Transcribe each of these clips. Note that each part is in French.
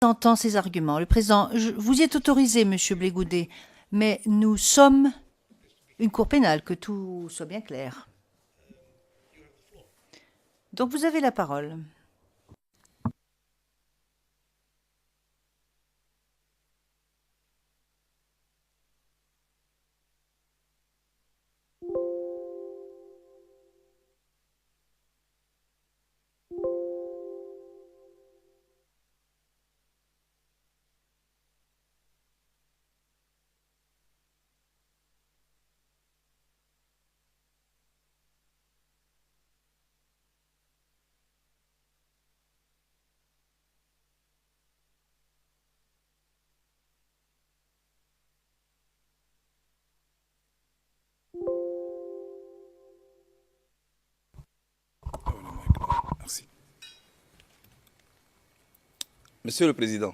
Entend ces arguments. Le président, vous y êtes autorisé, Monsieur Blégoudet, mais nous sommes une cour pénale, que tout soit bien clair. Donc vous avez la parole. Merci. Monsieur le Président,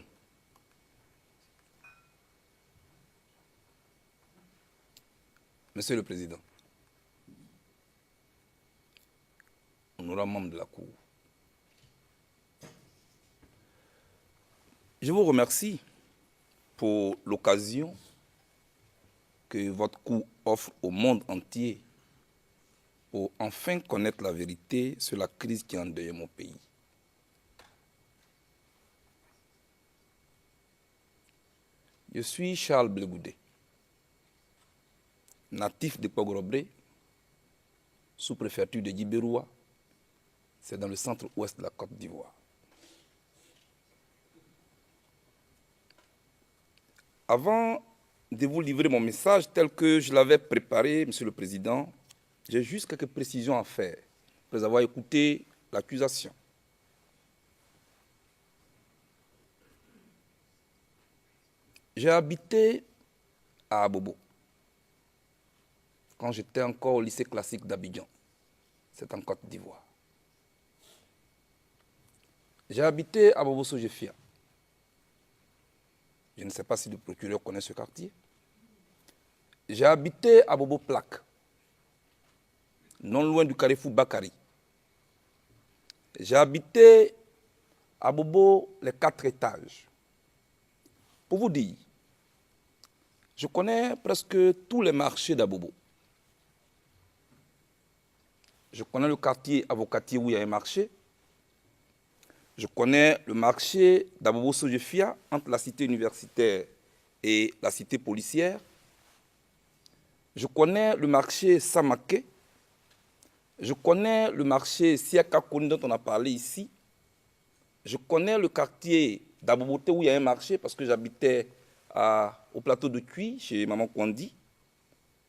Monsieur le Président, honorable membre de la Cour, je vous remercie pour l'occasion que votre Cour offre au monde entier pour enfin connaître la vérité sur la crise qui endeuille mon pays. Je suis Charles Blégoudet, natif de Pogorobré, sous-préfecture de Djibéroua, c'est dans le centre-ouest de la Côte d'Ivoire. Avant de vous livrer mon message tel que je l'avais préparé, Monsieur le Président, j'ai juste quelques précisions à faire, après avoir écouté l'accusation. J'ai habité à Abobo, quand j'étais encore au lycée classique d'Abidjan, c'est en Côte d'Ivoire. J'ai habité à Bobo Sojefia. Je ne sais pas si le procureur connaît ce quartier. J'ai habité à Bobo Plaque, non loin du carrefour Bakari. J'ai habité à Bobo les 4 étages. Pour vous dire, je connais presque tous les marchés d'Abobo. Je connais le quartier Avocatier où il y a un marché. Je connais le marché d'Abobo Sojefia entre la cité universitaire et la cité policière. Je connais le marché Samaké. Je connais le marché Siaka Koni dont on a parlé ici. Je connais le quartier d'Aboboté où il y a un marché parce que j'habitais au plateau de Cuy chez Maman Kwandi.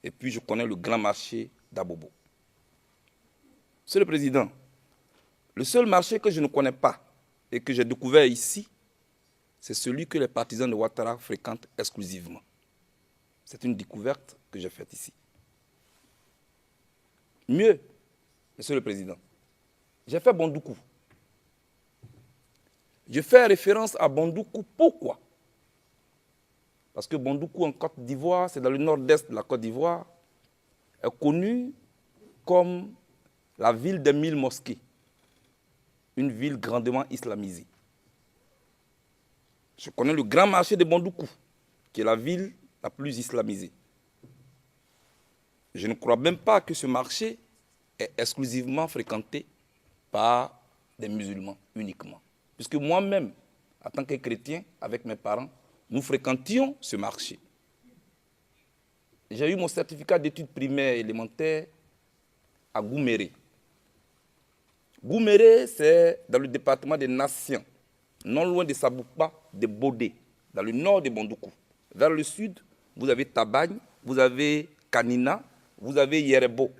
Et puis je connais le grand marché d'Abobo. Monsieur le Président, le seul marché que je ne connais pas et que j'ai découvert ici, c'est celui que les partisans de Ouattara fréquentent exclusivement. C'est une découverte que j'ai faite ici. Mieux, Monsieur le Président, j'ai fait Bondoukou. Je fais référence à Bondoukou. Pourquoi? Parce que Bondoukou en Côte d'Ivoire, c'est dans le nord-est de la Côte d'Ivoire, est connu comme la ville des 1000 mosquées, une ville grandement islamisée. Je connais le grand marché de Bondoukou, qui est la ville la plus islamisée. Je ne crois même pas que ce marché est exclusivement fréquenté par des musulmans uniquement. Puisque moi-même, en tant que chrétien, avec mes parents, nous fréquentions ce marché. J'ai eu mon certificat d'études primaires et élémentaires à Gouméré. Gouméré, c'est dans le département des Nations, non loin de Saboupa, de Bodé, dans le nord de Bondoukou. Vers le sud, vous avez Tabagne, vous avez Kanina, vous avez Yerebo.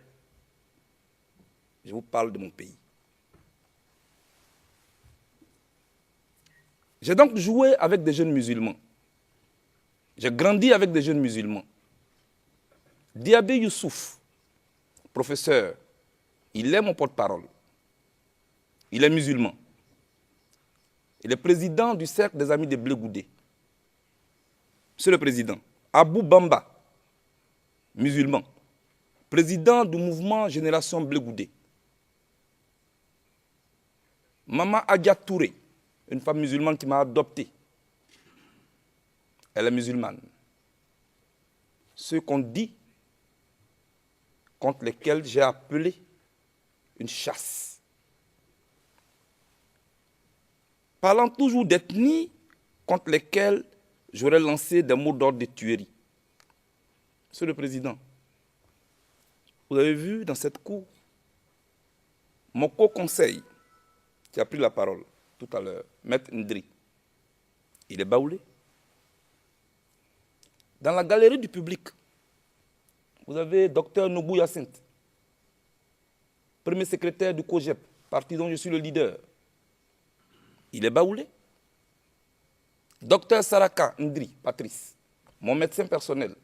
Je vous parle de mon pays. J'ai donc joué avec des jeunes musulmans. J'ai grandi avec des jeunes musulmans. Diabé Youssouf, professeur, il est mon porte-parole. Il est musulman. Il est président du cercle des amis de Blégoudet. Monsieur le Président, Abou Bamba, musulman, président du mouvement Génération Blégoudet. Maman Adja Touré, une femme musulmane qui m'a adopté, elle est musulmane. Ceux qu'on dit, contre lesquels j'ai appelé une chasse. Parlant toujours d'ethnie, contre lesquelles j'aurais lancé des mots d'ordre de tuerie. Monsieur le Président, vous avez vu dans cette cour, mon co-conseil qui a pris la parole tout à l'heure, Maître Ndri, il est baoulé. Dans la galerie du public, vous avez Dr Nobou Yacinthe, premier secrétaire du COGEP, parti dont je suis le leader. Il est baoulé. Dr Saraka Ndri, Patrice, mon médecin personnel,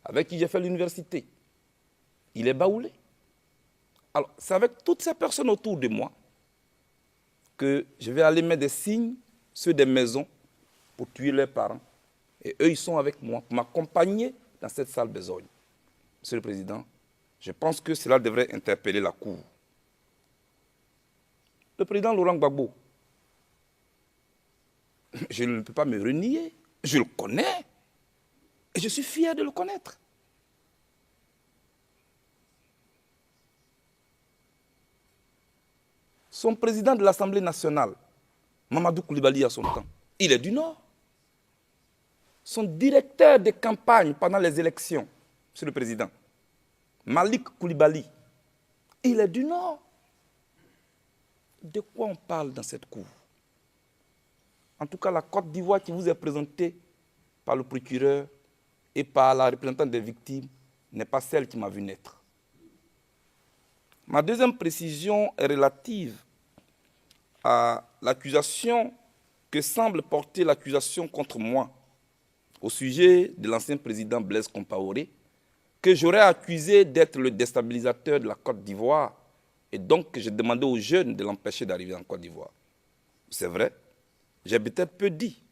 avec qui j'ai fait l'université, il est baoulé. Alors, c'est avec toutes ces personnes autour de moi que je vais aller mettre des signes sur des maisons pour tuer leurs parents. Et eux, ils sont avec moi pour m'accompagner dans cette sale besogne. Monsieur le Président, je pense que cela devrait interpeller la Cour. Le président Laurent Gbagbo, je ne peux pas me renier, je le connais et je suis fier de le connaître. Son président de l'Assemblée nationale, Mamadou Koulibaly à son temps, il est du Nord. Son directeur de campagne pendant les élections, Monsieur le Président, Malik Koulibaly, il est du Nord. De quoi on parle dans cette cour? En tout cas, la Côte d'Ivoire qui vous est présentée par le procureur et par la représentante des victimes n'est pas celle qui m'a vu naître. Ma deuxième précision est relative à l'accusation que semble porter l'accusation contre moi au sujet de l'ancien président Blaise Compaoré, que j'aurais accusé d'être le déstabilisateur de la Côte d'Ivoire et donc que j'ai demandé aux jeunes de l'empêcher d'arriver en Côte d'Ivoire. C'est vrai, j'ai peut-être peu dit.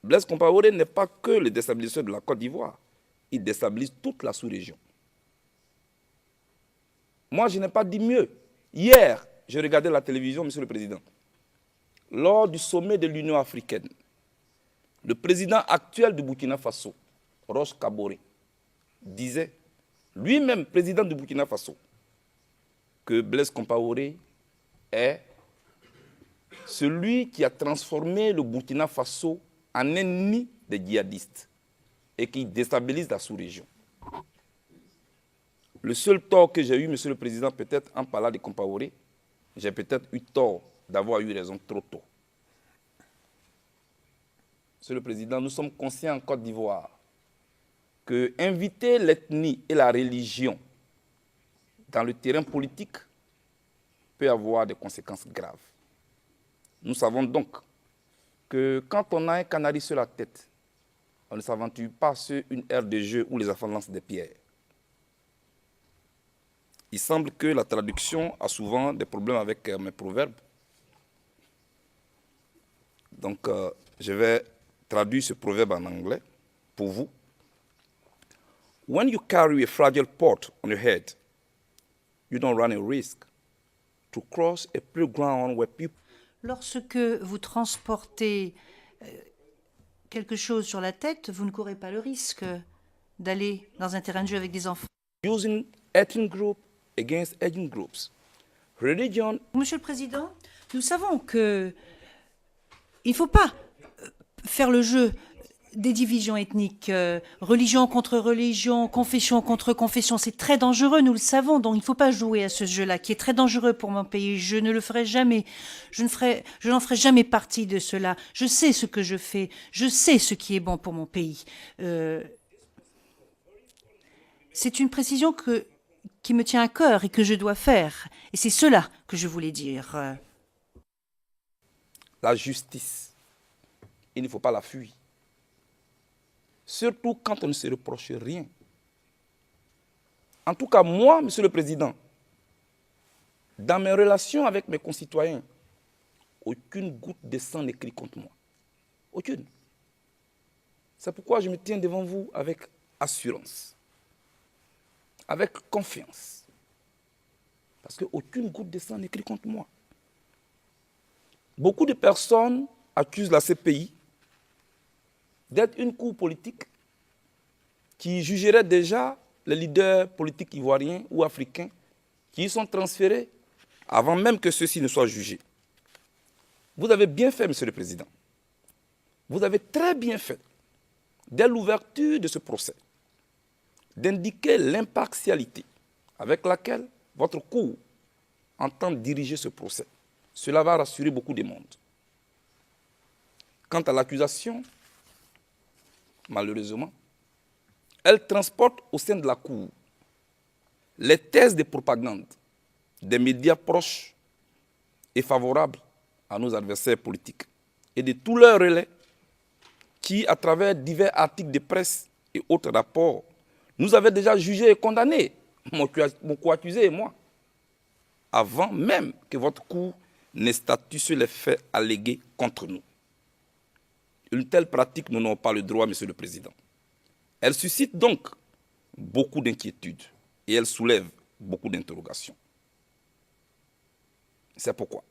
Blaise Compaoré n'est pas que le déstabilisateur de la Côte d'Ivoire, il déstabilise toute la sous-région. Moi, je n'ai pas dit mieux. Hier, je regardais la télévision, Monsieur le Président. Lors du sommet de l'Union africaine, le président actuel du Burkina Faso, Roch Kaboré, disait, lui-même président du Burkina Faso, que Blaise Compaoré est celui qui a transformé le Burkina Faso en ennemi des djihadistes et qui déstabilise la sous-région. Le seul tort que j'ai eu, Monsieur le Président, peut-être en parlant de Compaoré, j'ai peut-être eu tort d'avoir eu raison trop tôt. Monsieur le Président, nous sommes conscients en Côte d'Ivoire que inviter l'ethnie et la religion dans le terrain politique peut avoir des conséquences graves. Nous savons donc que quand on a un canari sur la tête, on ne s'aventure pas sur une aire de jeu où les enfants lancent des pierres. Il semble que la traduction a souvent des problèmes avec mes proverbes. Donc, je vais traduire ce proverbe en anglais pour vous. When you carry a fragile pot on your head, you don't run a risk to cross a playground where people... Lorsque vous transportez quelque chose sur la tête, vous ne courez pas le risque d'aller dans un terrain de jeu avec des enfants. Using ethnic group against ethnic groups. Religion... Monsieur le Président, nous savons que il ne faut pas faire le jeu des divisions ethniques, religion contre religion, confession contre confession. C'est très dangereux, nous le savons, donc il ne faut pas jouer à ce jeu-là, qui est très dangereux pour mon pays. Je ne le ferai jamais. Je n'en ferai jamais partie de cela. Je sais ce que je fais. Je sais ce qui est bon pour mon pays. C'est une précision qui me tient à cœur et que je dois faire. Et c'est cela que je voulais dire. La justice, il ne faut pas la fuir. Surtout quand on ne se reproche rien. En tout cas, moi, Monsieur le Président, dans mes relations avec mes concitoyens, aucune goutte de sang n'écrit contre moi. Aucune. C'est pourquoi je me tiens devant vous avec assurance, avec confiance. Parce qu'aucune goutte de sang n'écrit contre moi. Beaucoup de personnes accusent la CPI d'être une cour politique qui jugerait déjà les leaders politiques ivoiriens ou africains qui y sont transférés avant même que ceux-ci ne soient jugés. Vous avez bien fait, Monsieur le Président. Vous avez très bien fait, dès l'ouverture de ce procès, d'indiquer l'impartialité avec laquelle votre cour entend diriger ce procès. Cela va rassurer beaucoup de monde. Quant à l'accusation, malheureusement, elle transporte au sein de la cour les thèses de propagande des médias proches et favorables à nos adversaires politiques et de tous leurs relais qui, à travers divers articles de presse et autres rapports, nous avaient déjà jugés et condamnés, mon co-accusé et moi, avant même que votre cour n'ait statué sur les faits allégués contre nous. Une telle pratique, nous n'avons pas le droit, Monsieur le Président. Elle suscite donc beaucoup d'inquiétudes et elle soulève beaucoup d'interrogations. C'est pourquoi,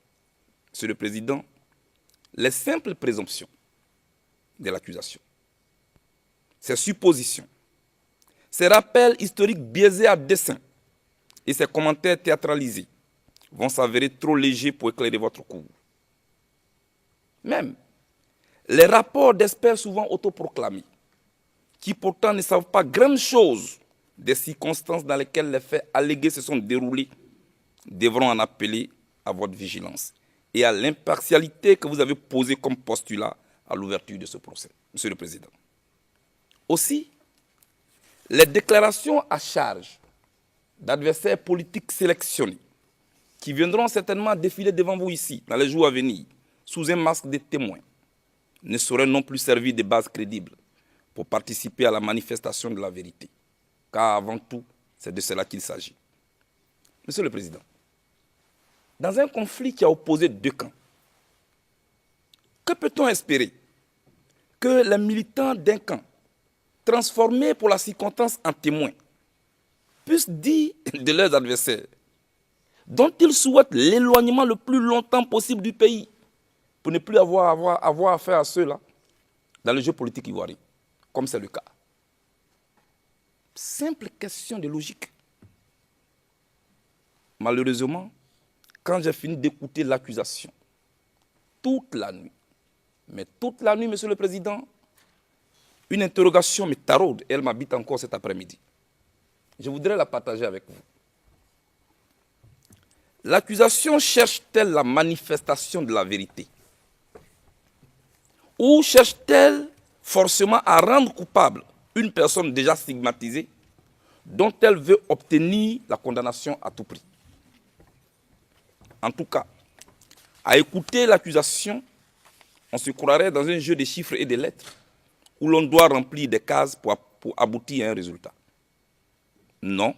Monsieur le Président, les simples présomptions de l'accusation, ces suppositions, ces rappels historiques biaisés à dessein et ces commentaires théâtralisés vont s'avérer trop légers pour éclairer votre cour. Même les rapports d'experts souvent autoproclamés, qui pourtant ne savent pas grande chose des circonstances dans lesquelles les faits allégués se sont déroulés, devront en appeler à votre vigilance et à l'impartialité que vous avez posée comme postulat à l'ouverture de ce procès, Monsieur le Président. Aussi, les déclarations à charge d'adversaires politiques sélectionnés qui viendront certainement défiler devant vous ici, dans les jours à venir, sous un masque de témoins, ne sauraient non plus servir de base crédible pour participer à la manifestation de la vérité. Car avant tout, c'est de cela qu'il s'agit. Monsieur le Président, dans un conflit qui a opposé deux camps, que peut-on espérer? Que les militants d'un camp, transformés pour la circonstance en témoins, puissent dire de leurs adversaires, dont ils souhaitent l'éloignement le plus longtemps possible du pays, pour ne plus avoir affaire à ceux-là dans le jeu politique ivoirien, comme c'est le cas. Simple question de logique. Malheureusement, quand j'ai fini d'écouter l'accusation, toute la nuit, mais toute la nuit, Monsieur le Président, une interrogation me taraude et elle m'habite encore cet après-midi. Je voudrais la partager avec vous. L'accusation cherche-t-elle la manifestation de la vérité? Ou cherche-t-elle forcément à rendre coupable une personne déjà stigmatisée dont elle veut obtenir la condamnation à tout prix? En tout cas, à écouter l'accusation, on se croirait dans un jeu de chiffres et de lettres où l'on doit remplir des cases pour aboutir à un résultat. Non.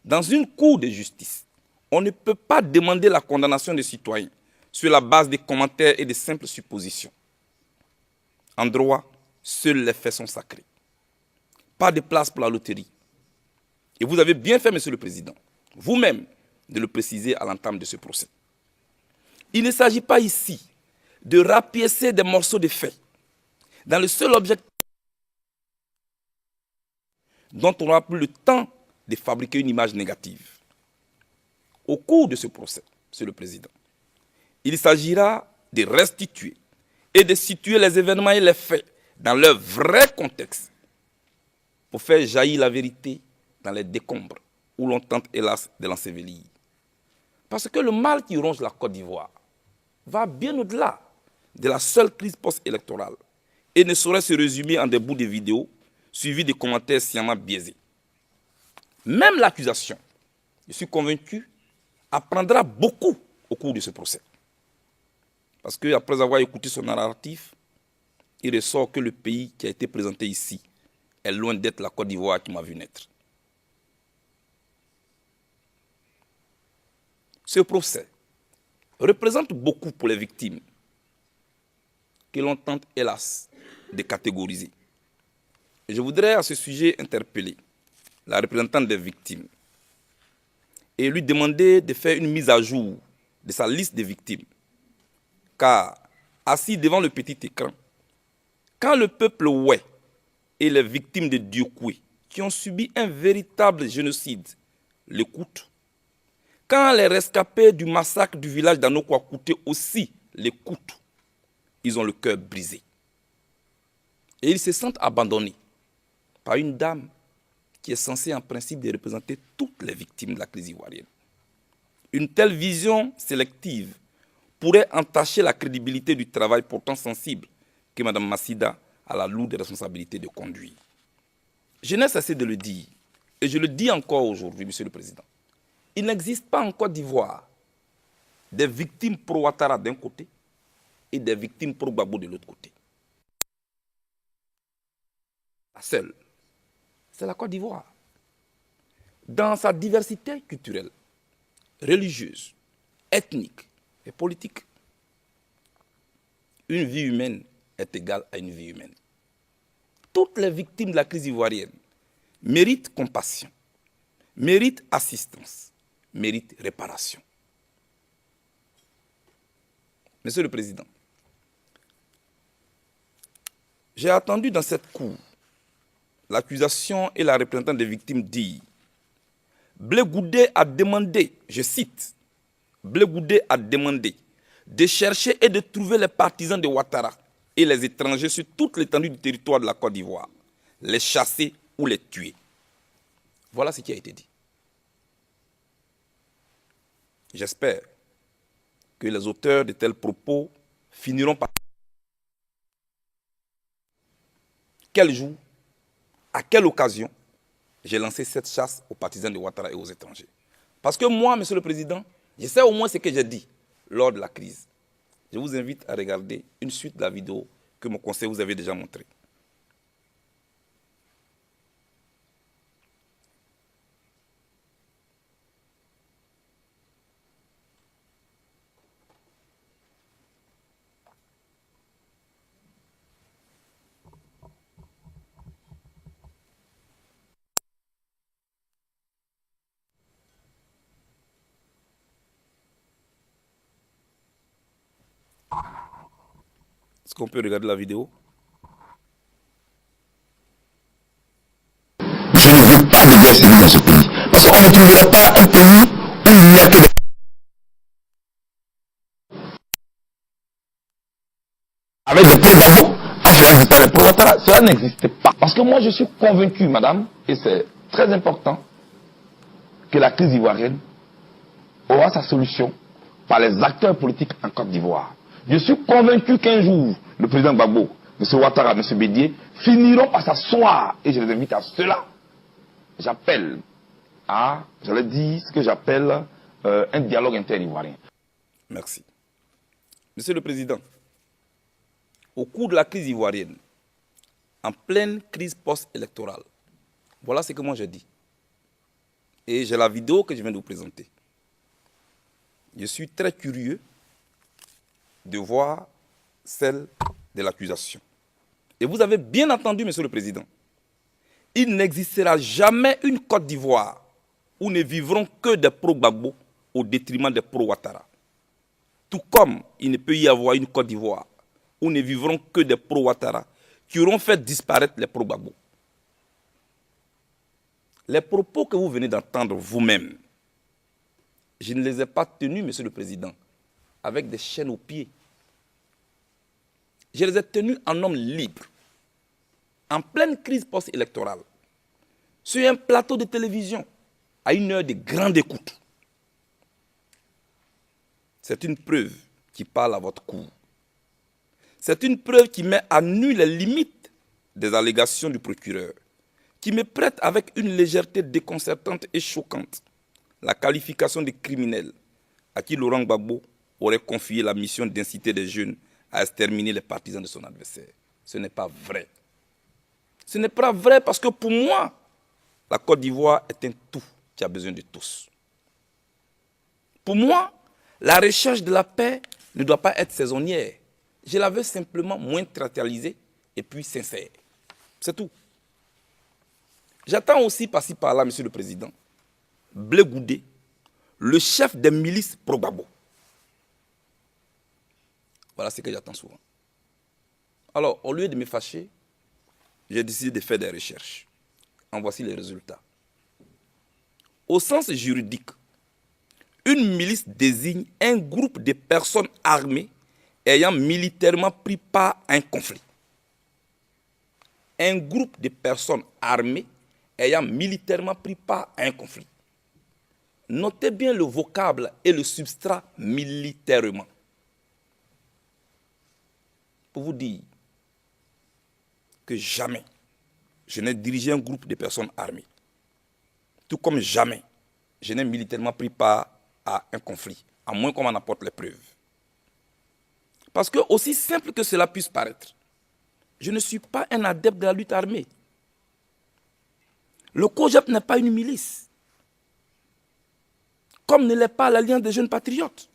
Dans une cour de justice, on ne peut pas demander la condamnation des citoyens sur la base des commentaires et de simples suppositions. En droit, seuls les faits sont sacrés. Pas de place pour la loterie. Et vous avez bien fait, Monsieur le Président, vous-même, de le préciser à l'entame de ce procès. Il ne s'agit pas ici de rapiécer des morceaux de faits dans le seul objectif dont on n'aura plus le temps de fabriquer une image négative. Au cours de ce procès, Monsieur le Président, il s'agira de restituer et de situer les événements et les faits dans leur vrai contexte pour faire jaillir la vérité dans les décombres où l'on tente hélas de l'ensevelir. Parce que le mal qui ronge la Côte d'Ivoire va bien au-delà de la seule crise post-électorale et ne saurait se résumer en des bouts de vidéos suivis de commentaires sciemment biaisés. Même l'accusation, je suis convaincu, apprendra beaucoup au cours de ce procès. Parce qu'après avoir écouté son narratif, il ressort que le pays qui a été présenté ici est loin d'être la Côte d'Ivoire qui m'a vu naître. Ce procès représente beaucoup pour les victimes que l'on tente, hélas, de catégoriser. Et je voudrais à ce sujet interpeller la représentante des victimes et lui demander de faire une mise à jour de sa liste des victimes. Car, assis devant le petit écran, Quand le peuple ouai et les victimes de Diokoué, qui ont subi un véritable génocide, l'écoutent, quand les rescapés du massacre du village d'Anokwa-Kouté aussi l'écoutent, ils ont le cœur brisé. Et ils se sentent abandonnés par une dame qui est censée en principe de représenter toutes les victimes de la crise ivoirienne. Une telle vision sélective pourrait entacher la crédibilité du travail pourtant sensible que Mme Massida a la lourde responsabilité de conduire. Je n'ai cessé de le dire, et je le dis encore aujourd'hui, Monsieur le Président. Il n'existe pas en Côte d'Ivoire des victimes pro-Ouattara d'un côté et des victimes pro-Gbagbo de l'autre côté. La seule, c'est la Côte d'Ivoire. Dans sa diversité culturelle, religieuse, ethnique et politique, une vie humaine est égale à une vie humaine. Toutes les victimes de la crise ivoirienne méritent compassion, méritent assistance, méritent réparation. Monsieur le Président, j'ai attendu dans cette cour l'accusation et la représentante des victimes dire Blé Goudé a demandé, je cite, Blé Goudé a demandé de chercher et de trouver les partisans de Ouattara et les étrangers sur toute l'étendue du territoire de la Côte d'Ivoire, les chasser ou les tuer. Voilà ce qui a été dit. J'espère que les auteurs de tels propos finiront par... Quel jour, à quelle occasion j'ai lancé cette chasse aux partisans de Ouattara et aux étrangers? Parce que moi, Monsieur le Président, je sais au moins ce que j'ai dit lors de la crise. Je vous invite à regarder une suite de la vidéo que mon conseil vous avait déjà montrée. Est-ce qu'on peut regarder la vidéo? Je ne veux pas de guerre civile dans ce pays. Parce qu'on ne trouvera pas un pays où il n'y a que des... Avec des pro-Gbagbo, en existant les pro-Ouattara, cela n'existe pas. Parce que moi je suis convaincu, madame, et c'est très important, que la crise ivoirienne aura sa solution par les acteurs politiques en Côte d'Ivoire. Je suis convaincu qu'un jour, le président Gbagbo, M. Ouattara, M. Bédié, finiront par s'asseoir, et je les invite à cela. J'appelle à, je le dis, ce que j'appelle un dialogue inter-ivoirien. Merci. Monsieur le Président, au cours de la crise ivoirienne, en pleine crise post-électorale, voilà ce que moi j'ai dit. Et j'ai la vidéo que je viens de vous présenter. Je suis très curieux de voir celle de l'accusation. Et vous avez bien entendu, Monsieur le Président, il n'existera jamais une Côte d'Ivoire où ne vivront que des pro-Gbagbo au détriment des pro-Ouattara. Tout comme il ne peut y avoir une Côte d'Ivoire où ne vivront que des pro-Ouattara qui auront fait disparaître les pro-Gbagbo. Les propos que vous venez d'entendre vous-même, je ne les ai pas tenus, Monsieur le Président, avec des chaînes aux pieds. Je les ai tenus en homme libre, en pleine crise post-électorale, sur un plateau de télévision, à une heure de grande écoute. C'est une preuve qui parle à votre cour. C'est une preuve qui met à nu les limites des allégations du procureur, qui me prête avec une légèreté déconcertante et choquante la qualification de criminel à qui Laurent Gbagbo aurait confié la mission d'inciter les jeunes à exterminer les partisans de son adversaire. Ce n'est pas vrai. Ce n'est pas vrai parce que pour moi, la Côte d'Ivoire est un tout qui a besoin de tous. Pour moi, la recherche de la paix ne doit pas être saisonnière. Je la veux simplement moins théâtralisée et puis sincère. C'est tout. J'attends aussi par-ci par-là, Monsieur le Président, Blé Goudé, le chef des milices pro-Gbagbo. Voilà ce que j'attends souvent. Alors, au lieu de me fâcher, j'ai décidé de faire des recherches. En voici les résultats. Au sens juridique, une milice désigne un groupe de personnes armées ayant militairement pris part à un conflit. Un groupe de personnes armées ayant militairement pris part à un conflit. Notez bien le vocable et le substrat militairement. Pour vous dire que jamais je n'ai dirigé un groupe de personnes armées. Tout comme jamais je n'ai militairement pris part à un conflit, à moins qu'on m'en apporte les preuves. Parce que, aussi simple que cela puisse paraître, je ne suis pas un adepte de la lutte armée. Le COJEP n'est pas une milice, comme ne l'est pas l'Alliance des jeunes patriotes.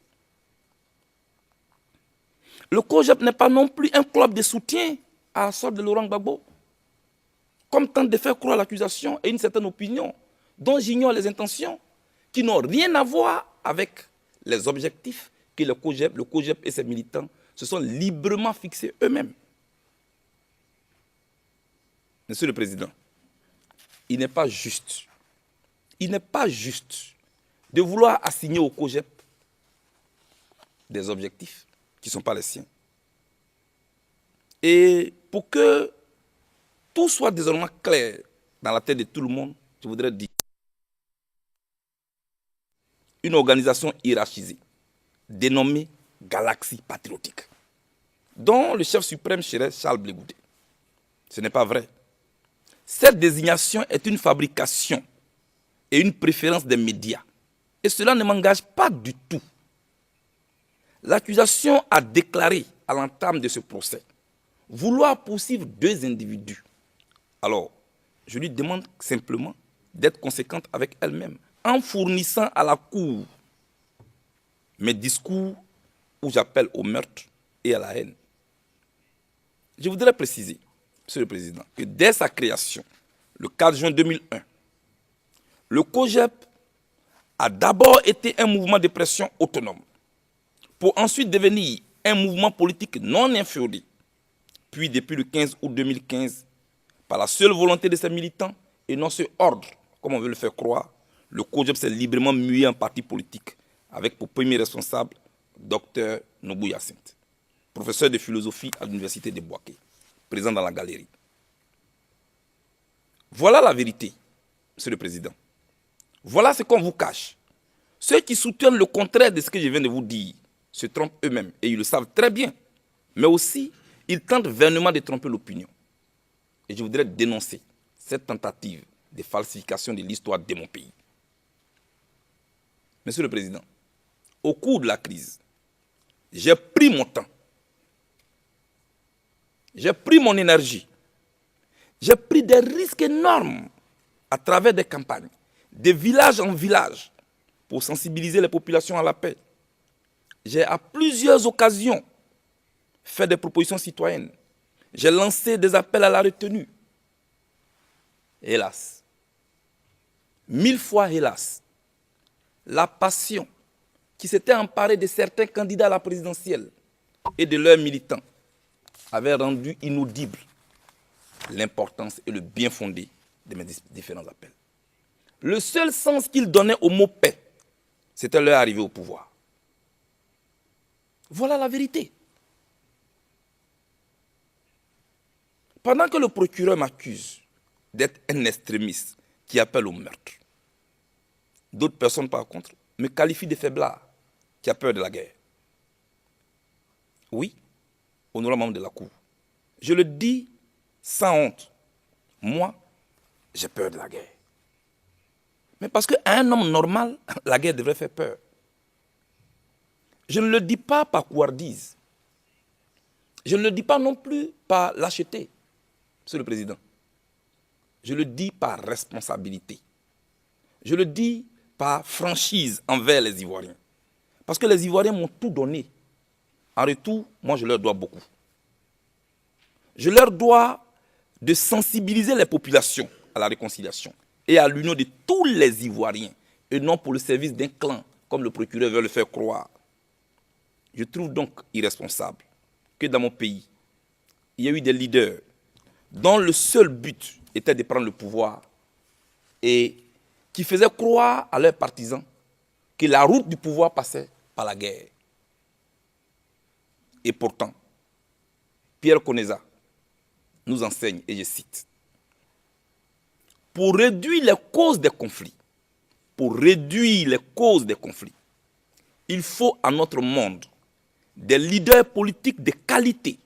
Le COJEP n'est pas non plus un club de soutien à la sorte de Laurent Gbagbo, comme tente de faire croire l'accusation et une certaine opinion, dont j'ignore les intentions, qui n'ont rien à voir avec les objectifs que le COJEP et ses militants se sont librement fixés eux-mêmes. Monsieur le Président, il n'est pas juste de vouloir assigner au COJEP des objectifs qui ne sont pas les siens. Et pour que tout soit désormais clair dans la tête de tout le monde, je voudrais dire une organisation hiérarchisée, dénommée Galaxie Patriotique, dont le chef suprême serait Charles Blé Goudé. Ce n'est pas vrai. Cette désignation est une fabrication et une préférence des médias. Et cela ne m'engage pas du tout. L'accusation a déclaré à l'entame de ce procès vouloir poursuivre 2 individus. Alors, je lui demande simplement d'être conséquente avec elle-même en fournissant à la Cour mes discours où j'appelle au meurtre et à la haine. Je voudrais préciser, Monsieur le Président, que dès sa création, le 4 juin 2001, le COJEP a d'abord été un mouvement de pression autonome, pour ensuite devenir un mouvement politique non inféodé. Puis, depuis le 15 août 2015, par la seule volonté de ses militants et non ce ordre, comme on veut le faire croire, le COJEP s'est librement mué en parti politique, avec pour premier responsable Dr Nobou Hyacinthe, professeur de philosophie à l'université de Bouaké, présent dans la galerie. Voilà la vérité, Monsieur le Président. Voilà ce qu'on vous cache. Ceux qui soutiennent le contraire de ce que je viens de vous dire se trompent eux-mêmes, et ils le savent très bien. Mais aussi, ils tentent vainement de tromper l'opinion. Et je voudrais dénoncer cette tentative de falsification de l'histoire de mon pays. Monsieur le Président, au cours de la crise, j'ai pris mon temps, j'ai pris mon énergie, j'ai pris des risques énormes à travers des campagnes, de village en village, pour sensibiliser les populations à la paix. J'ai à plusieurs occasions fait des propositions citoyennes. J'ai lancé des appels à la retenue. Hélas, 1000 fois hélas, la passion qui s'était emparée de certains candidats à la présidentielle et de leurs militants avait rendu inaudible l'importance et le bien fondé de mes différents appels. Le seul sens qu'ils donnaient au mot paix, c'était leur arrivée au pouvoir. Voilà la vérité. Pendant que le procureur m'accuse d'être un extrémiste qui appelle au meurtre, d'autres personnes, par contre, me qualifient de faiblard qui a peur de la guerre. Oui, honorable membre de la Cour, je le dis sans honte. Moi, j'ai peur de la guerre. Mais parce qu'à un homme normal, la guerre devrait faire peur. Je ne le dis pas par couardise. Je ne le dis pas non plus par lâcheté, Monsieur le Président. Je le dis par responsabilité. Je le dis par franchise envers les Ivoiriens. Parce que les Ivoiriens m'ont tout donné. En retour, moi, je leur dois beaucoup. Je leur dois de sensibiliser les populations à la réconciliation et à l'union de tous les Ivoiriens, et non pour le service d'un clan, comme le procureur veut le faire croire. Je trouve donc irresponsable que dans mon pays, il y a eu des leaders dont le seul but était de prendre le pouvoir et qui faisaient croire à leurs partisans que la route du pouvoir passait par la guerre. Et pourtant, Pierre Koneza nous enseigne, et je cite, « Pour réduire les causes des conflits, il faut à notre monde des leaders politiques de qualité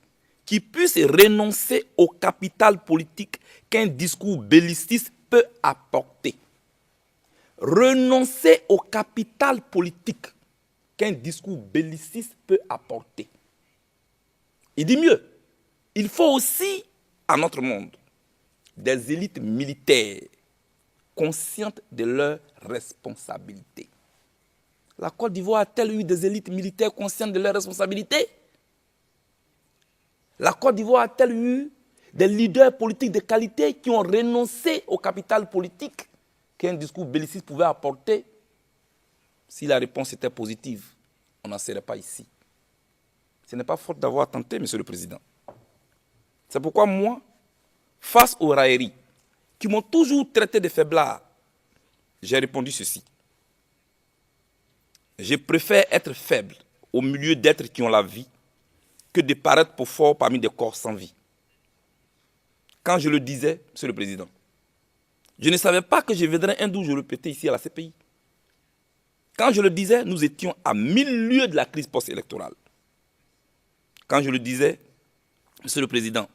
qui puissent renoncer au capital politique qu'un discours belliciste peut apporter. Renoncer au capital politique qu'un discours belliciste peut apporter. » Il dit mieux, il faut aussi à notre monde des élites militaires conscientes de leurs responsabilités. La Côte d'Ivoire a-t-elle eu des élites militaires conscientes de leurs responsabilités? La Côte d'Ivoire a-t-elle eu des leaders politiques de qualité qui ont renoncé au capital politique qu'un discours belliciste pouvait apporter? Si la réponse était positive, on n'en serait pas ici. Ce n'est pas faute d'avoir tenté, Monsieur le Président. C'est pourquoi moi, face aux railleries qui m'ont toujours traité de faiblard, j'ai répondu ceci. Je préfère être faible au milieu d'êtres qui ont la vie que de paraître pour fort parmi des corps sans vie. Quand je le disais, Monsieur le Président, je ne savais pas que je viendrais un jour, je le répétais ici à la CPI. Quand je le disais, nous étions à 1000 lieues de la crise post-électorale. Quand je le disais, Monsieur le Président,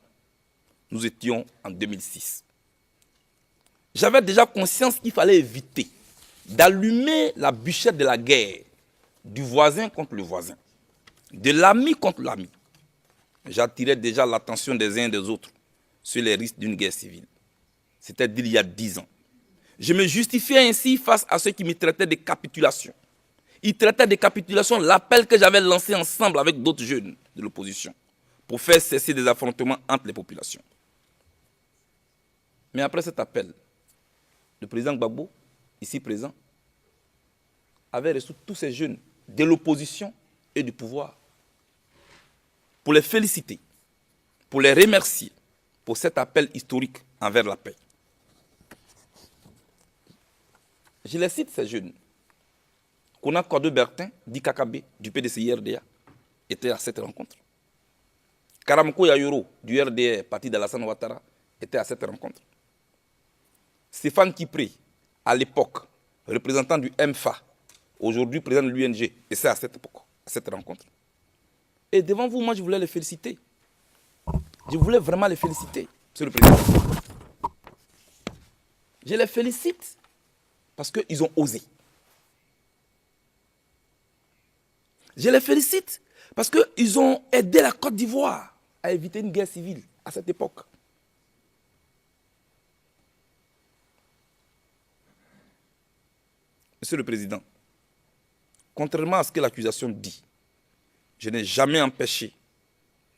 nous étions en 2006. J'avais déjà conscience qu'il fallait éviter d'allumer la bûchette de la guerre, du voisin contre le voisin, de l'ami contre l'ami. J'attirais déjà l'attention des uns et des autres sur les risques d'une guerre civile. C'était d'il y a 10 ans. Je me justifiais ainsi face à ceux qui me traitaient de capitulation. Ils traitaient de capitulation l'appel que j'avais lancé ensemble avec d'autres jeunes de l'opposition pour faire cesser des affrontements entre les populations. Mais après cet appel, le président Gbagbo, ici présent, avait reçu tous ces jeunes de l'opposition et du pouvoir pour les féliciter, pour les remercier pour cet appel historique envers la paix. Je les cite, ces jeunes. Kona Kodou Bertin, dit Kakabe, du PDCI-RDA, était à cette rencontre. Karamko Yayoro, du RDA, parti d'Alassane Ouattara, était à cette rencontre. Stéphane Kipré, à l'époque, représentant du MFA, aujourd'hui président de l'UNG, était à cette époque, à cette rencontre. Et devant vous, moi, je voulais les féliciter. Je voulais vraiment les féliciter, Monsieur le Président. Je les félicite parce qu'ils ont osé. Je les félicite parce qu'ils ont aidé la Côte d'Ivoire à éviter une guerre civile à cette époque. Monsieur le Président, contrairement à ce que l'accusation dit, je n'ai jamais empêché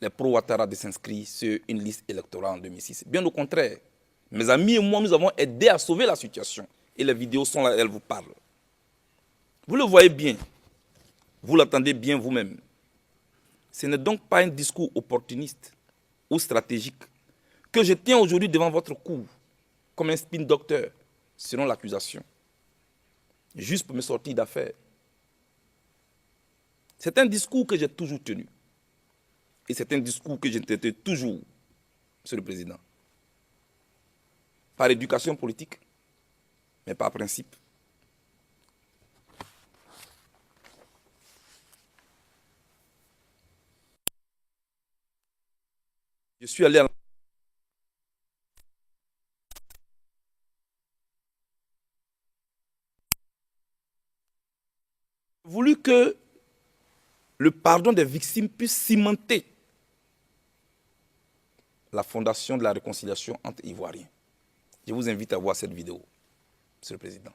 les pro-Ouattara de s'inscrire sur une liste électorale en 2006. Bien au contraire, mes amis et moi, nous avons aidé à sauver la situation. Et les vidéos sont là, elles vous parlent. Vous le voyez bien, vous l'entendez bien vous-même. Ce n'est donc pas un discours opportuniste ou stratégique que je tiens aujourd'hui devant votre cour comme un spin docteur, selon l'accusation, juste pour me sortir d'affaire. C'est un discours que j'ai toujours tenu. Et c'est un discours que je tiendrai toujours, Monsieur le Président. Par éducation politique, mais par principe. Je suis allé à voulu que le pardon des victimes puisse cimenter la fondation de la réconciliation entre Ivoiriens. Je vous invite à voir cette vidéo, Monsieur le Président.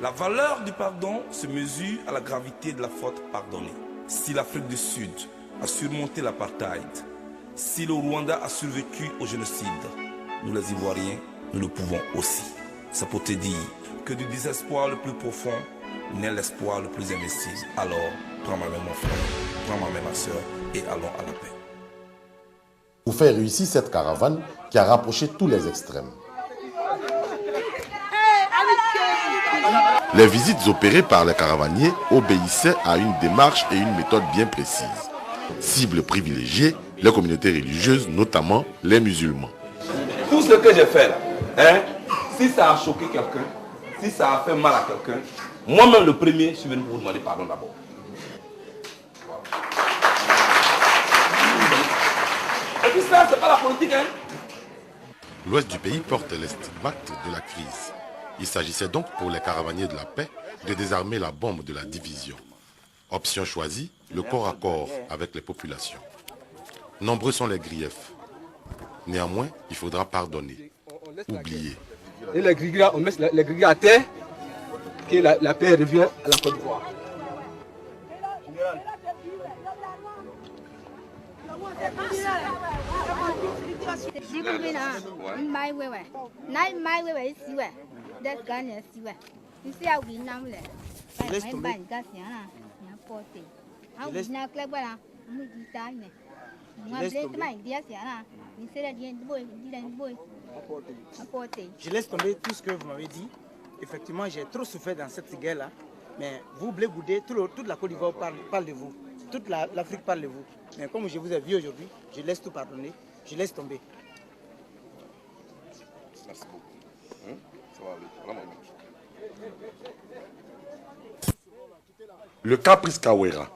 La valeur du pardon se mesure à la gravité de la faute pardonnée. Si l'Afrique du Sud a surmonté l'apartheid, si le Rwanda a survécu au génocide, nous les Ivoiriens, nous le pouvons aussi. C'est pour te dire que du désespoir le plus profond naît l'espoir le plus invincible. Alors, prends ma main mon frère, prends ma main ma soeur et allons à la paix. Pour faire réussir cette caravane qui a rapproché tous les extrêmes. Les visites opérées par les caravaniers obéissaient à une démarche et une méthode bien précises. Cible privilégiée, les communautés religieuses, notamment les musulmans. Tout ce que j'ai fait là, si ça a choqué quelqu'un, si ça a fait mal à quelqu'un, moi-même le premier, je suis venu pour vous demander pardon d'abord. Et puis ça, c'est pas la politique, hein. L'ouest du pays porte les stigmates de la crise. Il s'agissait donc pour les caravaniers de la paix de désarmer la bombe de la division. Option choisie, le corps à corps avec les populations. Nombreux sont les griefs. Néanmoins, il faudra pardonner, oublier. Et les Grigras, on met les Grigras à terre, que la paix revient à la Côte d'Ivoire. Je laisse tomber tout ce que vous m'avez dit. Effectivement, j'ai trop souffert dans cette guerre-là. Mais vous, Blé Goudé, toute la Côte d'Ivoire parle de vous. Toute l'Afrique parle de vous. Mais comme je vous ai vu aujourd'hui, je laisse tout pardonner. Je laisse tomber. Merci beaucoup. Ça va aller. Le cas Priska-Wera.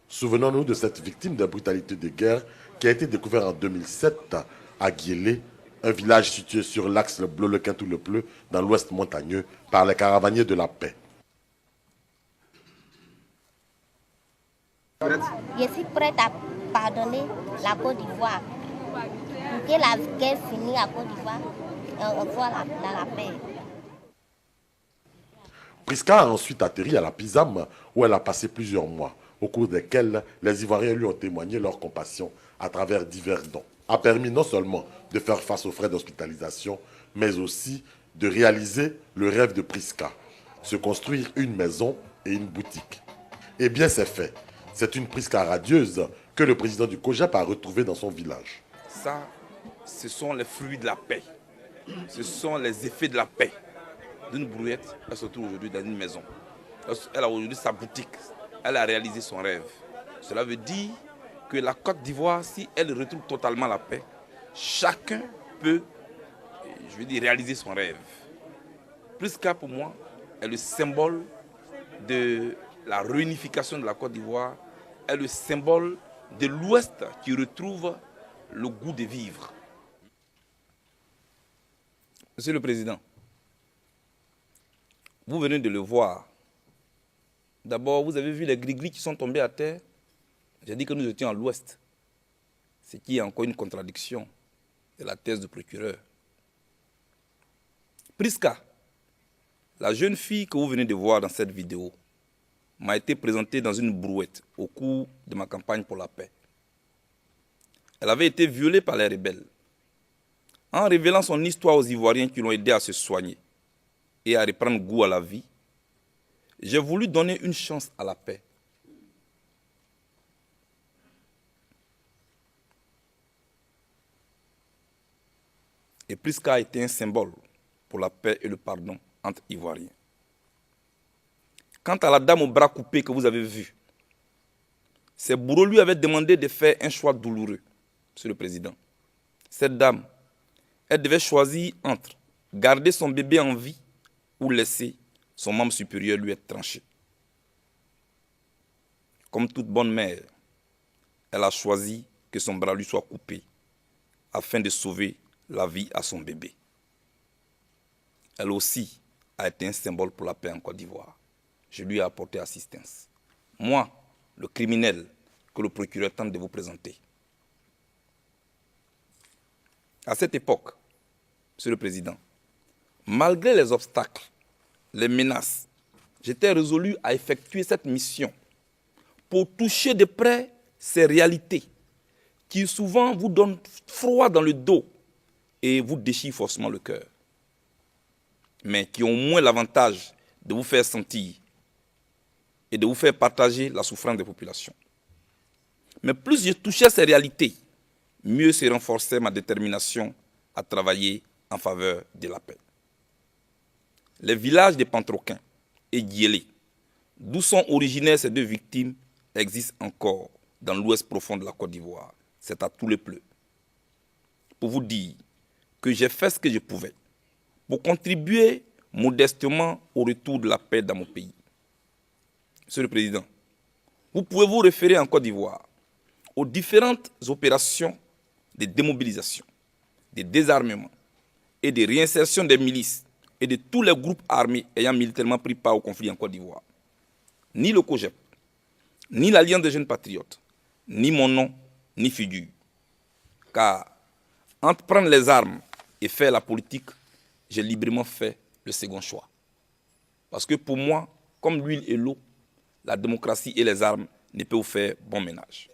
Souvenons-nous de cette victime de brutalité de guerre qui a été découverte en 2007 à Guélé, un village situé sur l'axe Le Bleu-le-Quintou-le-Pleu dans l'ouest montagneux par les caravaniers de la paix. Je suis prête à pardonner la Côte d'Ivoire pour que la guerre finisse à Côte d'Ivoire et on soit dans la paix. Priska a ensuite atterri à la Pisam où elle a passé plusieurs mois, au cours desquels les Ivoiriens lui ont témoigné leur compassion à travers divers dons. A permis non seulement de faire face aux frais d'hospitalisation, mais aussi de réaliser le rêve de Priska, se construire une maison et une boutique. Eh bien c'est fait. C'est une Priska radieuse que le président du COJEP a retrouvée dans son village. Ça, ce sont les fruits de la paix. Ce sont les effets de la paix. D'une brouillette, elle se trouve aujourd'hui dans une maison. Elle a aujourd'hui sa boutique. Elle a réalisé son rêve. Cela veut dire que la Côte d'Ivoire, si elle retrouve totalement la paix, chacun peut, réaliser son rêve. Priska, pour moi, est le symbole de la réunification de la Côte d'Ivoire, est le symbole de l'Ouest qui retrouve le goût de vivre. Monsieur le Président, vous venez de le voir. D'abord, vous avez vu les gris-gris qui sont tombés à terre. J'ai dit que nous étions à l'ouest, ce qui est encore une contradiction de la thèse du procureur. Priska, la jeune fille que vous venez de voir dans cette vidéo, m'a été présentée dans une brouette au cours de ma campagne pour la paix. Elle avait été violée par les rebelles. En révélant son histoire aux Ivoiriens qui l'ont aidé à se soigner et à reprendre goût à la vie, j'ai voulu donner une chance à la paix. Et Priska a été un symbole pour la paix et le pardon entre Ivoiriens. Quant à la dame au bras coupé que vous avez vue, ses bourreaux lui avaient demandé de faire un choix douloureux, Monsieur le Président. Cette dame, elle devait choisir entre garder son bébé en vie ou laisser son membre supérieur lui être tranché. Comme toute bonne mère, elle a choisi que son bras lui soit coupé afin de sauver la vie à son bébé. Elle aussi a été un symbole pour la paix en Côte d'Ivoire. Je lui ai apporté assistance. Moi, le criminel que le procureur tente de vous présenter. À cette époque, Monsieur le Président, malgré les obstacles, les menaces j'étais résolu à effectuer cette mission pour toucher de près ces réalités qui souvent vous donnent froid dans le dos et vous déchirent forcément le cœur, mais qui ont au moins l'avantage de vous faire sentir et de vous faire partager la souffrance des populations. Mais plus je touchais ces réalités, mieux se renforçait ma détermination à travailler en faveur de la paix. Les villages de Pantroquin et Guiélé, d'où sont originaires ces deux victimes, existent encore dans l'ouest profond de la Côte d'Ivoire. C'est à tous les pleux. Pour vous dire que j'ai fait ce que je pouvais pour contribuer modestement au retour de la paix dans mon pays. Monsieur le Président, vous pouvez vous référer en Côte d'Ivoire aux différentes opérations de démobilisation, de désarmement et de réinsertion des milices et de tous les groupes armés ayant militairement pris part au conflit en Côte d'Ivoire. Ni le COGEP, ni l'Alliance des jeunes patriotes, ni mon nom, ni figure. Car entre prendre les armes et faire la politique, j'ai librement fait le second choix. Parce que pour moi, comme l'huile et l'eau, la démocratie et les armes ne peuvent vous faire bon ménage.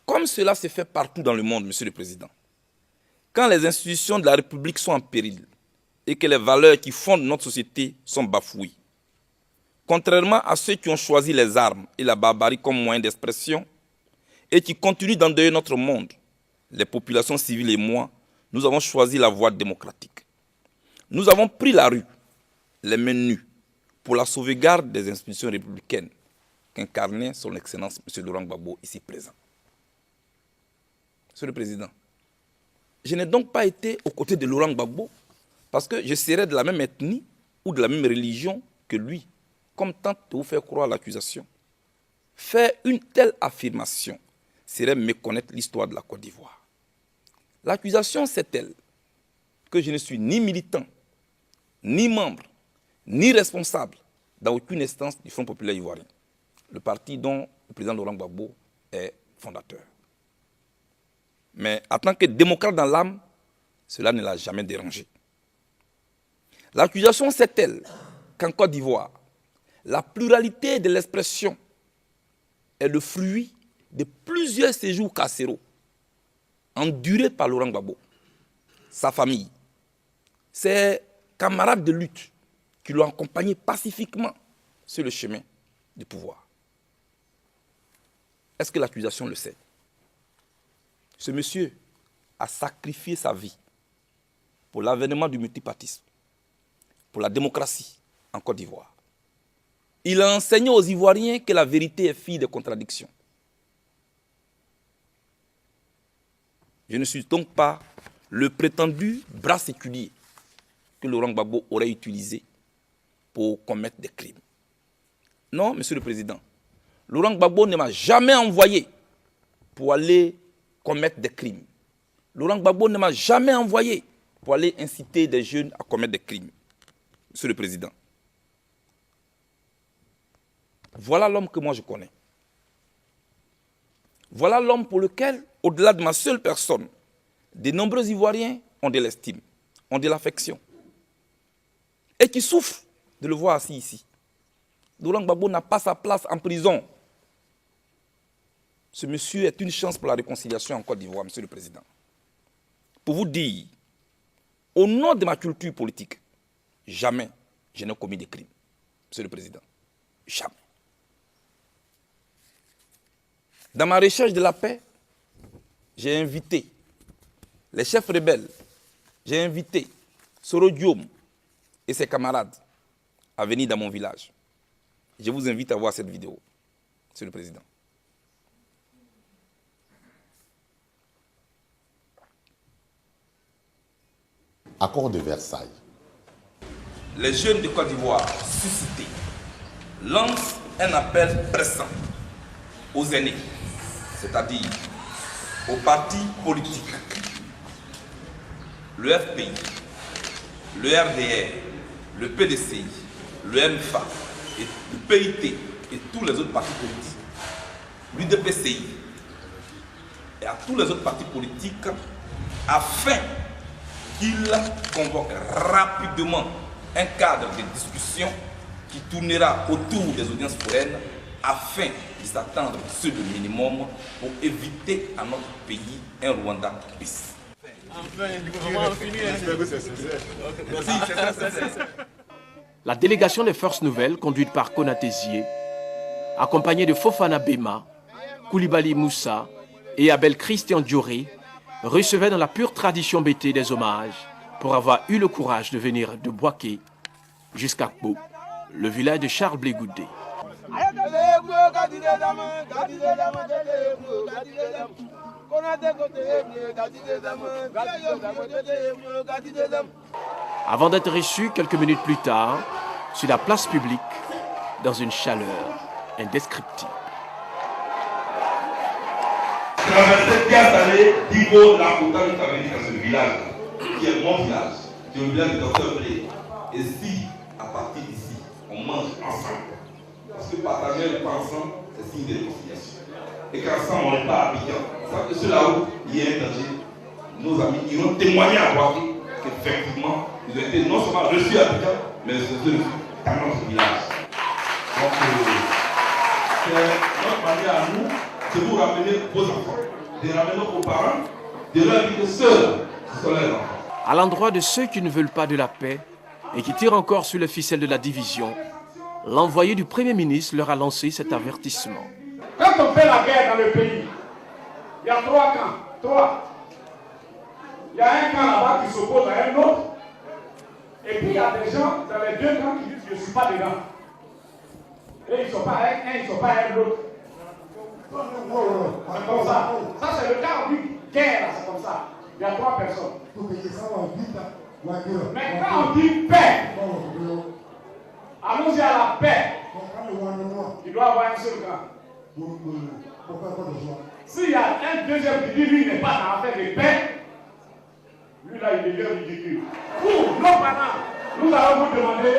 Comme cela se fait partout dans le monde, Monsieur le Président, quand les institutions de la République sont en péril et que les valeurs qui fondent notre société sont bafouées, contrairement à ceux qui ont choisi les armes et la barbarie comme moyen d'expression et qui continuent d'endeuiller notre monde, les populations civiles et moi, nous avons choisi la voie démocratique. Nous avons pris la rue, les mains nues, pour la sauvegarde des institutions républicaines qu'incarnait son Excellence M. Laurent Gbagbo, ici présent. Monsieur le Président, je n'ai donc pas été aux côtés de Laurent Gbagbo parce que je serais de la même ethnie ou de la même religion que lui, comme tente de vous faire croire l'accusation. Faire une telle affirmation serait méconnaître l'histoire de la Côte d'Ivoire. L'accusation, c'est elle que je ne suis ni militant, ni membre, ni responsable dans aucune instance du Front populaire ivoirien, le parti dont le président Laurent Gbagbo est fondateur. Mais en tant que démocrate dans l'âme, cela ne l'a jamais dérangé. L'accusation, c'est elle qu'en Côte d'Ivoire, la pluralité de l'expression est le fruit de plusieurs séjours carcéraux endurés par Laurent Gbagbo, sa famille, ses camarades de lutte qui l'ont accompagné pacifiquement sur le chemin du pouvoir. Est-ce que l'accusation le sait? Ce monsieur a sacrifié sa vie pour l'avènement du multipartisme, pour la démocratie en Côte d'Ivoire. Il a enseigné aux Ivoiriens que la vérité est fille des contradictions. Je ne suis donc pas le prétendu bras séculier que Laurent Gbagbo aurait utilisé pour commettre des crimes. Non, Monsieur le Président, Laurent Gbagbo ne m'a jamais envoyé pour aller commettre des crimes. Laurent Gbagbo ne m'a jamais envoyé pour aller inciter des jeunes à commettre des crimes. Monsieur le Président, voilà l'homme que moi je connais. Voilà l'homme pour lequel, au-delà de ma seule personne, de nombreux Ivoiriens ont de l'estime, ont de l'affection, et qui souffrent de le voir assis ici. Laurent Gbagbo n'a pas sa place en prison. Ce monsieur est une chance pour la réconciliation en Côte d'Ivoire, Monsieur le Président. Pour vous dire, au nom de ma culture politique, jamais je n'ai commis de crime, Monsieur le Président. Jamais. Dans ma recherche de la paix, j'ai invité les chefs rebelles, j'ai invité Soro Diom et ses camarades à venir dans mon village. Je vous invite à voir cette vidéo, Monsieur le Président. Accord de Versailles. Les jeunes de Côte d'Ivoire, suscités, lancent un appel pressant aux aînés, c'est-à-dire aux partis politiques, le FPI, le RDR, le PDCI, le MFA, et le PIT et tous les autres partis politiques, l'UDPCI et à tous les autres partis politiques afin qu'ils convoquent rapidement un cadre de discussion qui tournera autour des audiences foraines afin de s'attendre sur le minimum pour éviter à notre pays un Rwanda bis. La délégation des Forces Nouvelles, conduite par Konaté Zié, accompagnée de Fofana Bema, Koulibaly Moussa et Abel Christian Dioré, recevait dans la pure tradition bété des hommages pour avoir eu le courage de venir de Boaké jusqu'à Kbo, le village de Charles Blé Goudé. Avant d'être reçu quelques minutes plus tard sur la place publique dans une chaleur indescriptible. C'est la 27e année d'Igo Lakota qui a venu dans ce village, qui est mon village, qui est le village de Dr Blé. Et si, à partir d'ici, on mange ensemble, parce que partager le pain ensemble, c'est signe de réconciliation. Et qu'ensemble, on n'est pas habitants. Que ceux-là où il y a un danger, nos amis iront témoigner à Boaké qu'effectivement, ils ont été non seulement reçus à Abidjan, mais ils ont reçus dans notre village. Donc, c'est notre manière à nous de vous ramener vos enfants, de ramener vos parents, de leur dire que ceux qui sont leurs enfants. À l'endroit de ceux qui ne veulent pas de la paix et qui tirent encore sur les ficelles de la division, l'envoyé du Premier ministre leur a lancé cet avertissement. Quand on fait la guerre dans le pays, il y a 3 camps. 3. Il y a un camp là-bas qui s'oppose à un autre. Et puis il y a des gens dans les 2 camps qui disent je ne suis pas dedans. Et ils ne sont pas un, ils ne sont pas un l'autre. C'est comme ça. Ça c'est le cas, on dit guerre, c'est comme ça. Il y a 3 personnes. Mais quand on dit paix, allons-y à la paix. Il doit y avoir un seul camp. S'il y a un deuxième qui dit lui n'est pas dans l'affaire de paix, lui là il devient ridicule. Vous, nos parents, nous allons vous demander,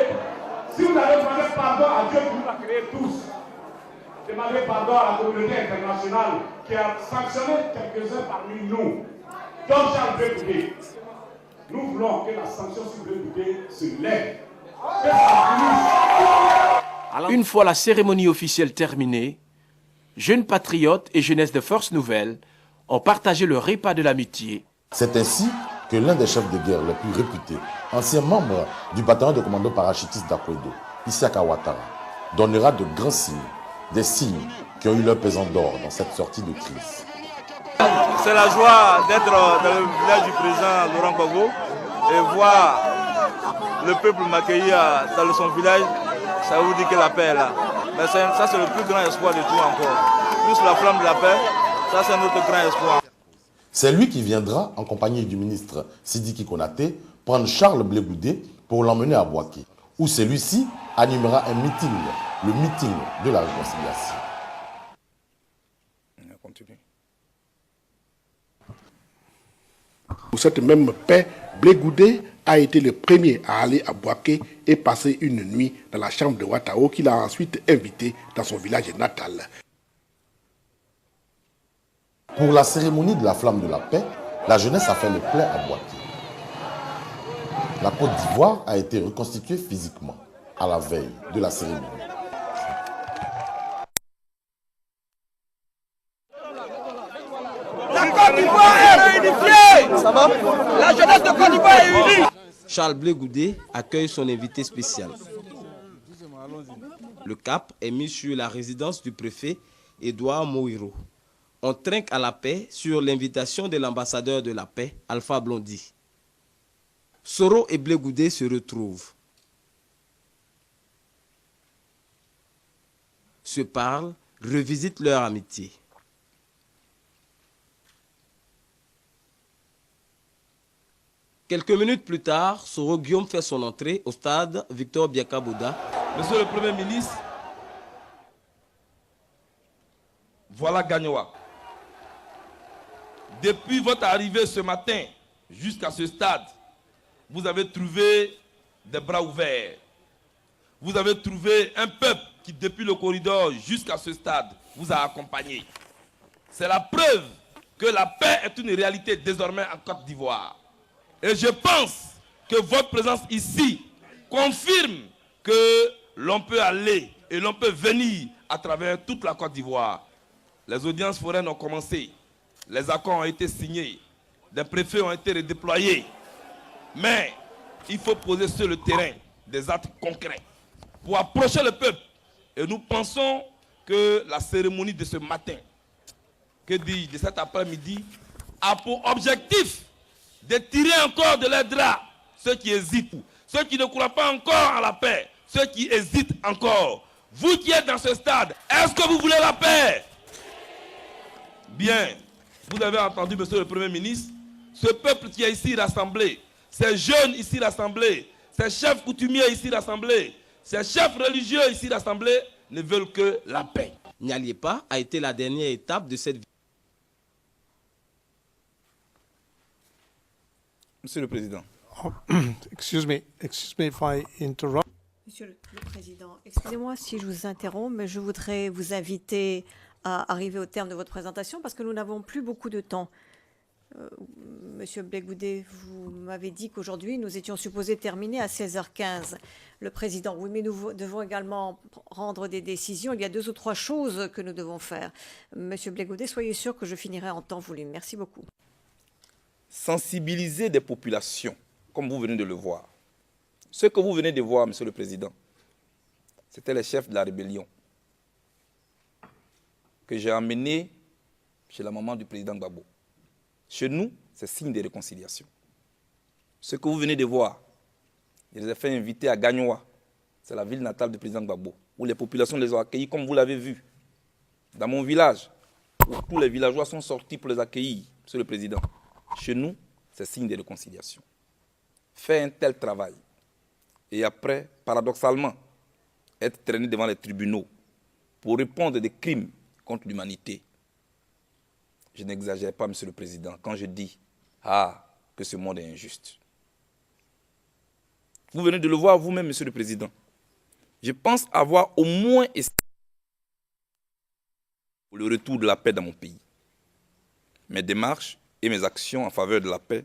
si vous allez demander pardon à Dieu qui nous a créés tous, demandez pardon à la communauté internationale qui a sanctionné quelques-uns parmi nous, dont Charles Blé Goudé. Nous voulons que la sanction sur Blé Goudé se lève. Une fois la cérémonie officielle terminée, jeunes patriotes et jeunesse de Forces Nouvelles ont partagé le repas de l'amitié. C'est ainsi que l'un des chefs de guerre les plus réputés, ancien membre du bataillon de commando parachutiste d'Akwedo, Isiaka Ouattara, donnera de grands signes, des signes qui ont eu leur pesant d'or dans cette sortie de crise. C'est la joie d'être dans le village du président Laurent Gbagbo et voir le peuple m'accueillir dans son village. Ça vous dit que la paix est là. Mais ça, c'est le plus grand espoir de tout encore. Plus la flamme de la paix, ça, c'est notre grand espoir. C'est lui qui viendra, en compagnie du ministre Sidiki Konaté, prendre Charles Blé Goudé pour l'emmener à Boaké, où celui-ci animera un meeting, le meeting de la réconciliation. Pour cette même paix, Blé Goudé a été le premier à aller à Boaké et passer une nuit dans la chambre de Ouattao qu'il a ensuite invité dans son village natal. Pour la cérémonie de la flamme de la paix, la jeunesse a fait le plein à Boaké. La Côte d'Ivoire a été reconstituée physiquement à la veille de la cérémonie. La Côte d'Ivoire est réunifiée. Ça va? La jeunesse de Côte d'Ivoire est unie. Charles Blé Goudé accueille son invité spécial. Le cap est mis sur la résidence du préfet Édouard Moïro. On trinque à la paix sur l'invitation de l'ambassadeur de la paix, Alpha Blondy. Soro et Blé Goudé se retrouvent, se parlent, revisitent leur amitié. Quelques minutes plus tard, Soro Guillaume fait son entrée au stade Victor Biakaboda. Monsieur le Premier ministre, voilà Gagnoa. Depuis votre arrivée ce matin jusqu'à ce stade, vous avez trouvé des bras ouverts. Vous avez trouvé un peuple qui, depuis le corridor jusqu'à ce stade, vous a accompagné. C'est la preuve que la paix est une réalité désormais en Côte d'Ivoire. Et je pense que votre présence ici confirme que l'on peut aller et l'on peut venir à travers toute la Côte d'Ivoire. Les audiences foraines ont commencé, les accords ont été signés, les préfets ont été redéployés. Mais il faut poser sur le terrain des actes concrets pour approcher le peuple. Et nous pensons que la cérémonie de ce matin, que dit de cet après-midi, a pour objectif de tirer encore de leurs draps ceux qui hésitent, ceux qui ne croient pas encore à la paix, ceux qui hésitent encore. Vous qui êtes dans ce stade, est-ce que vous voulez la paix? Bien, vous avez entendu, monsieur le Premier ministre, ce peuple qui est ici rassemblé, ces jeunes ici rassemblés, ces chefs coutumiers ici rassemblés, ces chefs religieux ici rassemblés ne veulent que la paix. Nyaliepa a été la dernière étape de cette. Monsieur le Président. Excuse me if I interrupt. Monsieur le Président, excusez-moi si je vous interromps, mais je voudrais vous inviter à arriver au terme de votre présentation parce que nous n'avons plus beaucoup de temps. Monsieur Blegoudé, vous m'avez dit qu'aujourd'hui, nous étions supposés terminer à 16h15. Le Président, oui, mais nous devons également rendre des décisions. Il y a 2 ou 3 choses que nous devons faire. Monsieur Blegoudé, soyez sûr que je finirai en temps voulu. Merci beaucoup. Sensibiliser des populations, comme vous venez de le voir. Ce que vous venez de voir, Monsieur le Président, c'était les chefs de la rébellion que j'ai emmenés chez la maman du président Gbagbo. Chez nous, c'est signe de réconciliation. Ce que vous venez de voir, je les ai fait inviter à Gagnoa, c'est la ville natale du président Gbagbo, où les populations les ont accueillis comme vous l'avez vu. Dans mon village, où tous les villageois sont sortis pour les accueillir, Monsieur le Président. Chez nous, c'est signe de réconciliation. Faire un tel travail et après, paradoxalement, être traîné devant les tribunaux pour répondre à des crimes contre l'humanité. Je n'exagère pas, Monsieur le Président, quand je dis que ce monde est injuste. Vous venez de le voir vous-même, Monsieur le Président. Je pense avoir au moins essayé pour le retour de la paix dans mon pays. Mes démarches et mes actions en faveur de la paix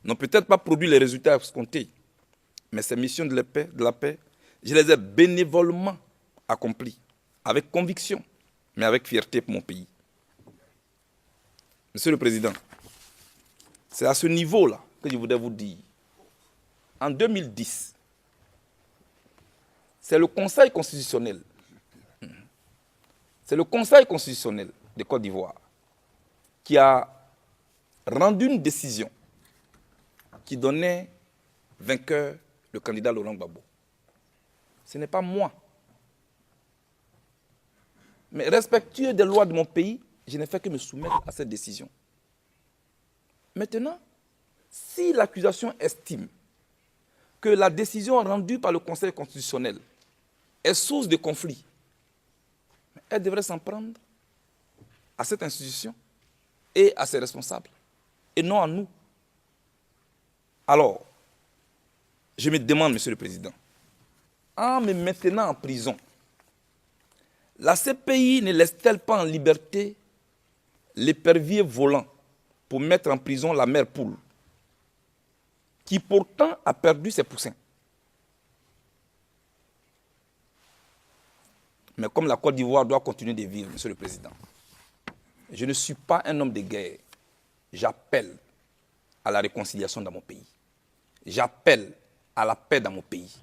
n'ont peut-être pas produit les résultats escomptés, mais ces missions de la paix, je les ai bénévolement accomplies, avec conviction, mais avec fierté pour mon pays. Monsieur le Président, c'est à ce niveau-là que je voudrais vous dire. En 2010, c'est le Conseil constitutionnel, de Côte d'Ivoire qui a rendu une décision qui donnait vainqueur le candidat Laurent Gbagbo. Ce n'est pas moi. Mais respectueux des lois de mon pays, je n'ai fait que me soumettre à cette décision. Maintenant, si l'accusation estime que la décision rendue par le Conseil constitutionnel est source de conflit, elle devrait s'en prendre à cette institution et à ses responsables, et non à nous. Alors, je me demande, Monsieur le Président, en me maintenant en prison, la CPI ne laisse-t-elle pas en liberté l'épervier volant pour mettre en prison la mère poule, qui pourtant a perdu ses poussins? Mais comme la Côte d'Ivoire doit continuer de vivre, Monsieur le Président, je ne suis pas un homme de guerre. J'appelle à la réconciliation dans mon pays. J'appelle à la paix dans mon pays.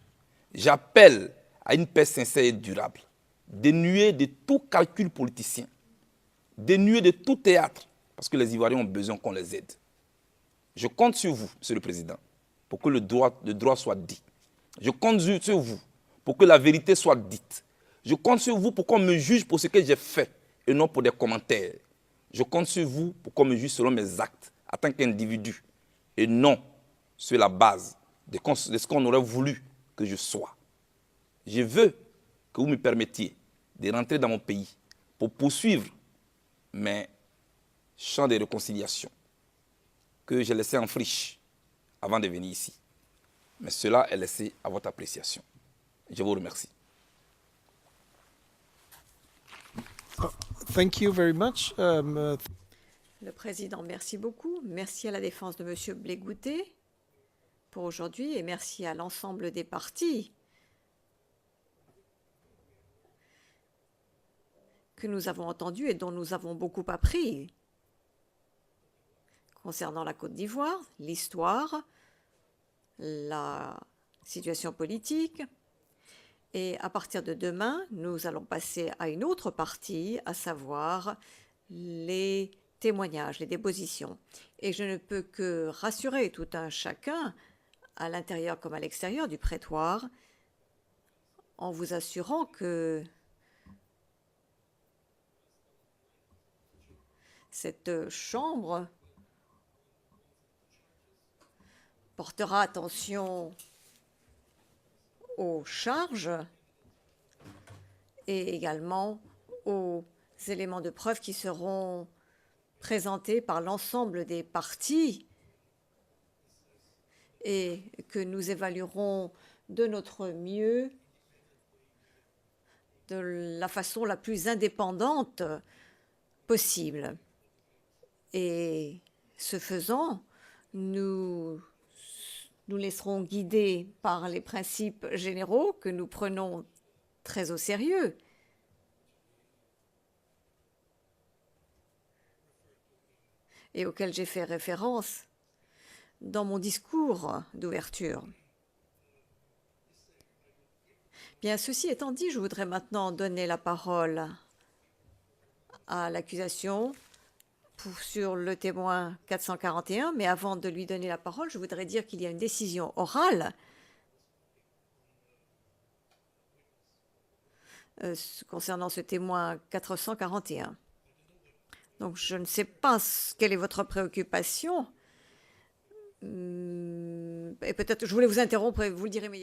J'appelle à une paix sincère et durable, dénuée de tout calcul politicien, dénuée de tout théâtre, parce que les Ivoiriens ont besoin qu'on les aide. Je compte sur vous, Monsieur le Président, pour que le droit soit dit. Je compte sur vous pour que la vérité soit dite. Je compte sur vous pour qu'on me juge pour ce que j'ai fait et non pour des commentaires. Je compte sur vous pour qu'on me juge selon mes actes en tant qu'individu et non sur la base de ce qu'on aurait voulu que je sois. Je veux que vous me permettiez de rentrer dans mon pays pour poursuivre mes champs de réconciliation que j'ai laissés en friche avant de venir ici. Mais cela est laissé à votre appréciation. Je vous remercie. Thank you very much. Le Président, merci beaucoup. Merci à la défense de M. Blegoudé. pour aujourd'hui et merci à l'ensemble des partis que nous avons entendus et dont nous avons beaucoup appris concernant la Côte d'Ivoire, l'histoire, la situation politique. Et à partir de demain, nous allons passer à une autre partie, à savoir les témoignages, les dépositions. Et je ne peux que rassurer tout un chacun, à l'intérieur comme à l'extérieur du prétoire, en vous assurant que cette chambre portera attention aux charges et également aux éléments de preuve qui seront présentés par l'ensemble des parties et que nous évaluerons de notre mieux, de la façon la plus indépendante possible. Et ce faisant, nous laisserons guider par les principes généraux que nous prenons très au sérieux. Et auxquels j'ai fait référence dans mon discours d'ouverture. Bien, ceci étant dit, je voudrais maintenant donner la parole à l'accusation sur le témoin 441, mais avant de lui donner la parole, je voudrais dire qu'il y a une décision orale concernant ce témoin 441. Donc, je ne sais pas quelle est votre préoccupation. Et peut-être, je voulais vous interrompre et vous le dire immédiatement.